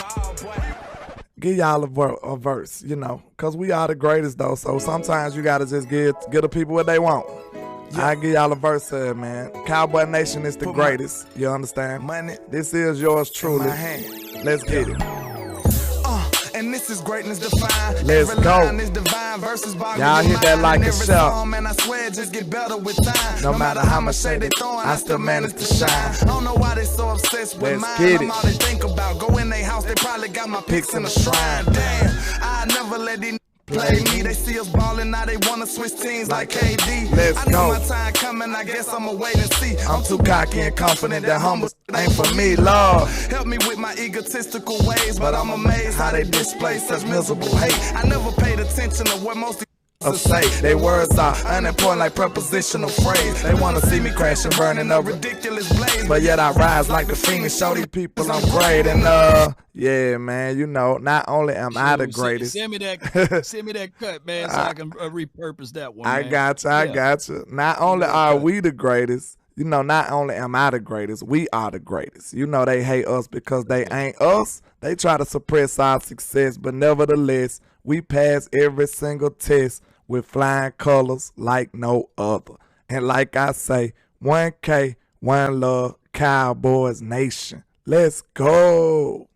Give y'all a verse, you know, because we are the greatest, though. So sometimes you got to just give the people what they want. I'll give y'all a verse here, man. Cowboy Nation is the greatest. You understand? Money. This is yours truly. Let's get it. And this is greatness defined. Let's go. Y'all hit that like a shot. Man, I swear just get better with time. No matter how much shade they throwing, I still manage to shine. I don't know why they so obsessed with mine. I'm all they think about. Go in their house, they probably got my pics in a shrine. Damn, I never let these play me. They see us ballin', now they wanna switch teams like KD. I know my time coming, I guess I'ma wait and see. I'm too cocky and confident that humble ain't for me, Lord. Help me with my egotistical ways, but I'm amazed how they display such miserable hate. I never paid attention to what most of say. They words are unimportant like prepositional phrase. They wanna see me crash and burn in a ridiculous blaze, but yet I rise like a phoenix. Show these people I'm great. And yeah, man, you know, not only am I the greatest. Send me that cut, man, so I can repurpose that one. I got you. Not only are we the greatest, You know, not only am I the greatest, we are the greatest. You know, they hate us because they ain't us. They try to suppress our success, but nevertheless, we pass every single test with flying colors like no other. And like I say, 1K, one love, Cowboys Nation. Let's go.